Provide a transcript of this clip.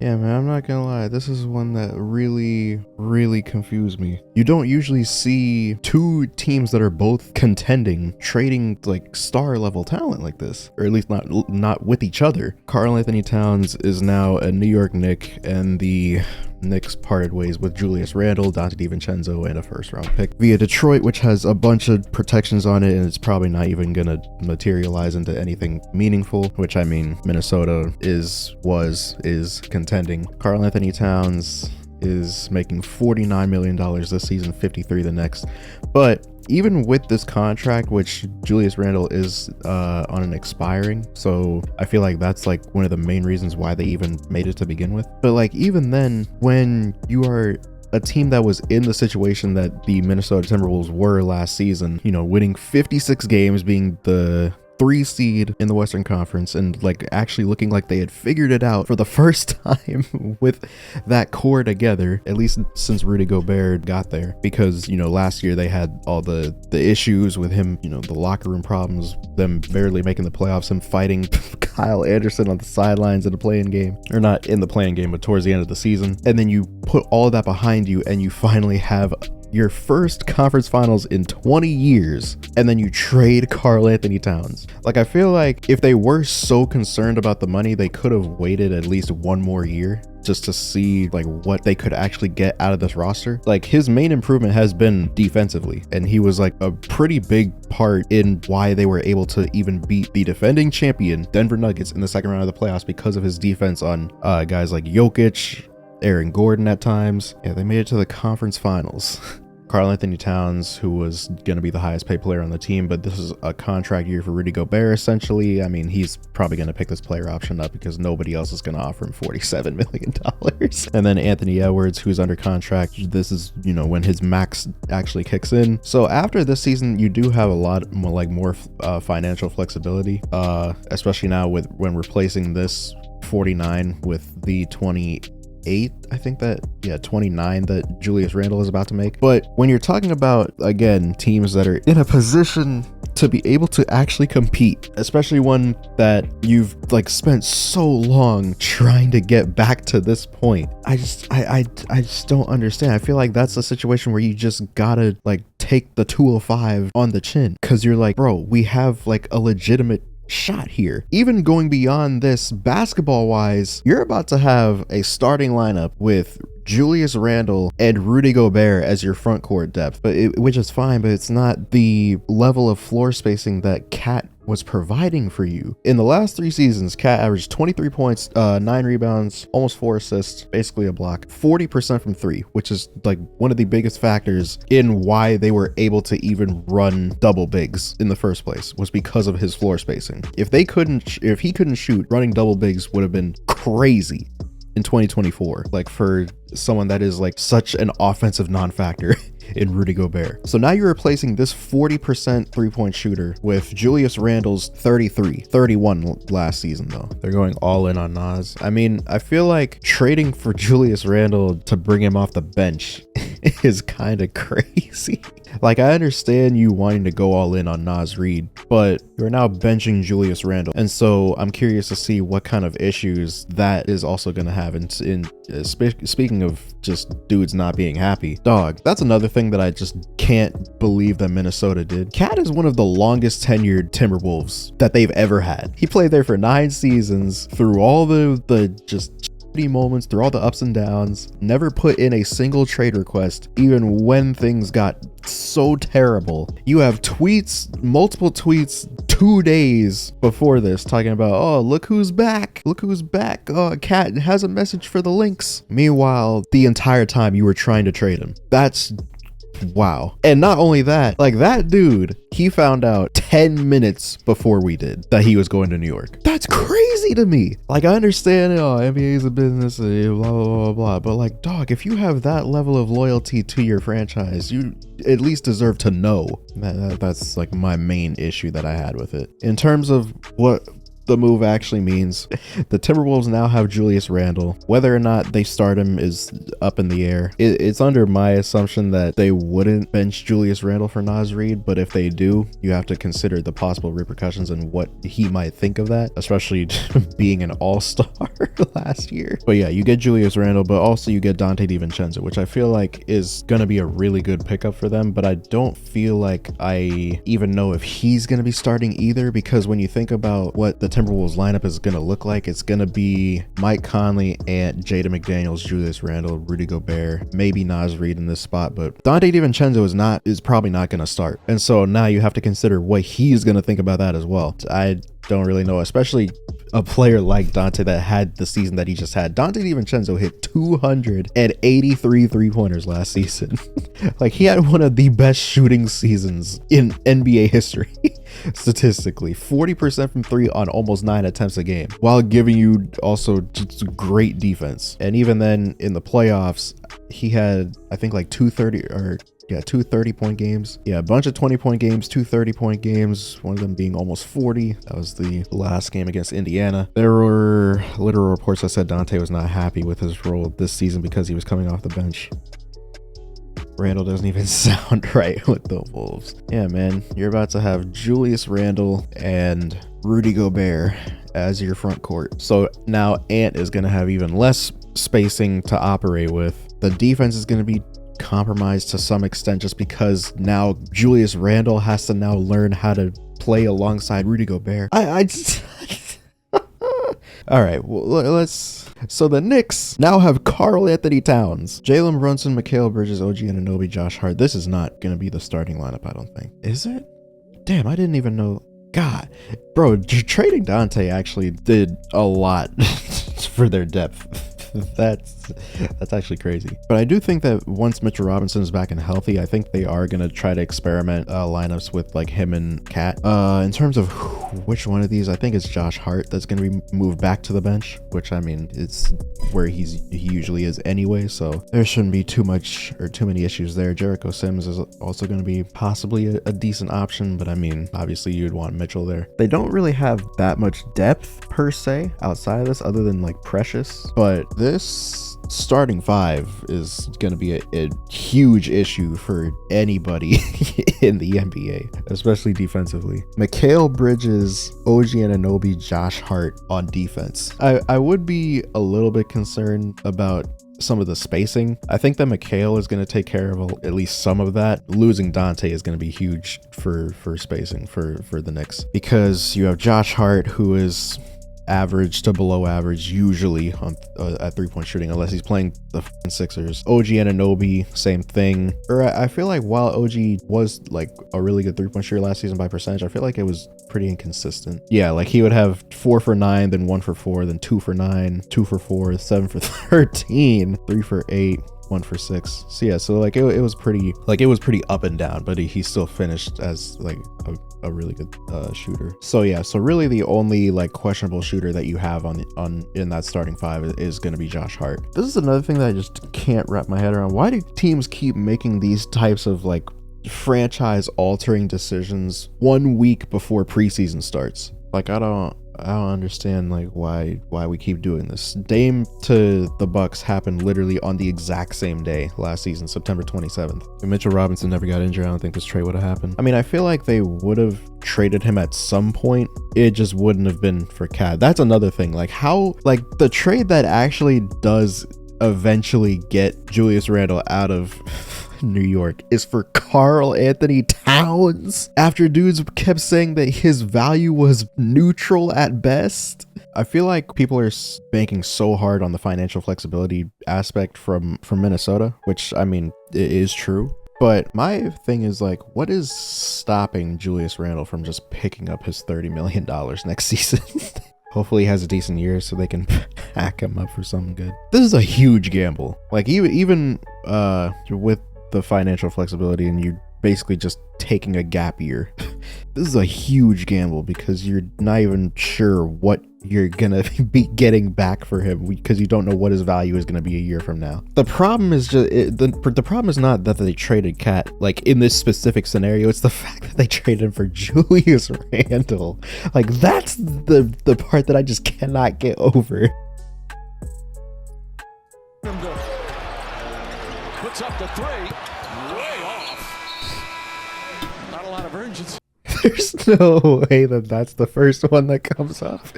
Yeah, man, I'm not gonna lie. This is one that really confused me. You don't usually see two teams that are both contending trading like star level talent like this, or at least not with each other. Karl-Anthony Towns is now a New York Knick, and the Knicks parted ways with Julius Randle, Donte Divincenzo, and a first-round pick via Detroit, which has a bunch of protections on it, and it's probably not even gonna materialize into anything meaningful. Which, I mean, Minnesota is contending. Karl-Anthony Towns is making $49 million this season, 53 the next. But even with this contract, which Julius Randle is on an expiring, so I feel like that's like one of the main reasons why they even made it to begin with. But like, even then, when you are a team that was in the situation that the Minnesota Timberwolves were last season, you know, winning 56 games, being the 3 seed in the Western Conference, and like actually looking like they had figured it out for the first time with that core together, at least since Rudy Gobert got there. Because, you know, last year they had all the issues with him, you know, the locker room problems, them barely making the playoffs, him fighting Kyle Anderson on the sidelines in the play-in game, or not in the play-in game, but towards the end of the season. And then you put all of that behind you, and you finally have your first conference finals in 20 years, and then you trade Karl-Anthony Towns. Like, I feel like if they were so concerned about the money, they could have waited at least one more year just to see like what they could actually get out of this roster. Like, his main improvement has been defensively, and he was like a pretty big part in why they were able to even beat the defending champion Denver Nuggets in the second round of the playoffs, because of his defense on guys like Jokic, Aaron Gordon at times. Yeah, they made it to the conference finals. Karl-Anthony Towns, who was going to be the highest paid player on the team, but this is a contract year for Rudy Gobert, essentially. I mean, he's probably going to pick this player option up because nobody else is going to offer him $47 million. And then Anthony Edwards, who's under contract. This is, you know, when his max actually kicks in. So after this season, you do have a lot more financial flexibility, especially now when replacing this 49 with the 28, I think that, yeah, 29 that Julius Randle is about to make. But when you're talking about, again, teams that are in a position to be able to actually compete, especially one that you've like spent so long trying to get back to this point, I just don't understand. I feel like that's a situation where you just gotta like take the 205 on the chin, because you're like, bro, we have like a legitimate shot here. Even going beyond this, basketball wise, you're about to have a starting lineup with Julius Randle and Rudy Gobert as your front court depth, which is fine, but it's not the level of floor spacing that Cat was providing for you. In the last 3 seasons, Cat averaged 23 points, 9 rebounds, almost 4 assists, basically a block, 40% from 3, which is like one of the biggest factors in why they were able to even run double bigs in the first place, was because of his floor spacing. If he couldn't shoot, running double bigs would have been crazy in 2024, like for someone that is like such an offensive non-factor in Rudy Gobert. So now you're replacing this 40% three-point shooter with Julius Randle's 31 last season though. They're going all in on Nas. I mean, I feel like trading for Julius Randle to bring him off the bench is kind of crazy. Like, I understand you wanting to go all in on Nas Reed, but you're now benching Julius Randle. And so I'm curious to see what kind of issues that is also going to have. Speaking of just dudes not being happy, dog, that's another thing that I just can't believe that Minnesota did. Cat is one of the longest tenured Timberwolves that they've ever had. He played there for 9 seasons, through all the just moments, through all the ups and downs, never put in a single trade request, even when things got so terrible. You have multiple tweets 2 days before this talking about, oh, look who's back, oh, Cat has a message for the Lynx. Meanwhile, the entire time you were trying to trade him. That's wow. And not only that, like, that dude, he found out 10 minutes before we did that he was going to New York. That's crazy to me. Like, I understand, NBA is a business, blah, blah, blah, blah. But like, dog, if you have that level of loyalty to your franchise, you at least deserve to know. That's like my main issue that I had with it. In terms of what the move actually means. The Timberwolves now have Julius Randle. Whether or not they start him is up in the air. It's under my assumption that they wouldn't bench Julius Randle for Naz Reid, but if they do, you have to consider the possible repercussions and what he might think of that, especially being an all-star last year. But yeah, you get Julius Randle, but also you get Donte Divincenzo, which I feel like is going to be a really good pickup for them, but I don't feel like I even know if he's going to be starting either, because when you think about what the Timberwolves lineup is going to look like, it's going to be Mike Conley, Ant, Jaden McDaniels, Julius Randle, Rudy Gobert, maybe Naz Reid in this spot, but Donte Divincenzo is probably not going to start. And so now you have to consider what he's going to think about that as well. I don't really know, especially a player like Donte that had the season that he just had. Donte DiVincenzo hit 283 three-pointers last season. Like, he had one of the best shooting seasons in NBA history. Statistically, 40% from three on almost 9 attempts a game, while giving you also just great defense. And even then in the playoffs, he had, I think, like two 30-point games. Yeah, a bunch of 20-point games, two 30-point games, one of them being almost 40. That was the last game against Indiana. There were literal reports that said Donte was not happy with his role this season because he was coming off the bench. Randle doesn't even sound right with the Wolves. Yeah, man, you're about to have Julius Randle and Rudy Gobert as your front court. So now Ant is going to have even less spacing to operate with. The defense is going to be compromised to some extent just because now Julius Randle has to now learn how to play alongside Rudy Gobert. I just all right, well, so the Knicks now have Karl-Anthony Towns, Jalen Brunson, Mikal Bridges, OG Anunoby, Josh Hart. This is not going to be the starting lineup, I don't think. Is it? Damn, I didn't even know. God, bro, trading Donte actually did a lot for their depth. That's actually crazy. But I do think that once Mitchell Robinson is back and healthy, I think they are going to try to experiment lineups with like him and Cat. In terms of which one of these, I think it's Josh Hart that's going to be moved back to the bench, which, I mean, it's where he usually is anyway, so there shouldn't be too many issues there. Jericho Sims is also going to be possibly a decent option, but I mean, obviously you'd want Mitchell there. They don't really have that much depth per se outside of this other than like Precious, but this starting five is going to be a huge issue for anybody in the NBA, especially defensively. Mikal Bridges, OG Anunoby, Josh Hart on defense. I would be a little bit concerned about some of the spacing. I think that Mikal is going to take care of at least some of that. Losing Donte is going to be huge for spacing for the Knicks, because you have Josh Hart, who is average to below average usually on at 3-point shooting, unless he's playing the Sixers. OG Anunoby, same thing. Or I feel like while OG was like a really good 3-point shooter last season by percentage, I feel like it was pretty inconsistent. Yeah, like he would have 4 for 9, then 1 for 4, then 2 for 9, 2 for 4, 7 for 13, 3 for 8, 1 for 6. So yeah, so like it was pretty up and down, but he still finished as like a really good shooter. So yeah, so really the only like questionable shooter that you have in that starting five is going to be Josh Hart. This is another thing that I just can't wrap my head around. Why do teams keep making these types of like franchise altering decisions 1 week before preseason starts? Like, I don't understand like why we keep doing this. Dame to the Bucks happened literally on the exact same day last season, September 27th. If Mitchell Robinson never got injured, I don't think this trade would have happened. I mean, I feel like they would have traded him at some point. It just wouldn't have been for Cat. That's another thing. Like, how, like, the trade that actually does eventually get Julius Randle out of New York is for Karl-Anthony Towns, after dudes kept saying that his value was neutral at best. I feel like people are banking so hard on the financial flexibility aspect from Minnesota, which, I mean, it is true. But my thing is, like, what is stopping Julius Randle from just picking up his $30 million next season? Hopefully he has a decent year so they can pack him up for something good. This is a huge gamble. Like, even with the financial flexibility and you basically just taking a gap year, This is a huge gamble because you're not even sure what you're gonna be getting back for him because you don't know what his value is gonna be a year from now. The problem is just the problem is not that they traded Cat like in this specific scenario. It's the fact that they traded him for Julius Randle. Like that's the part that I just cannot get over. Puts up the three, way off. Not a lot of urgency. There's no way that that's the first one that comes off.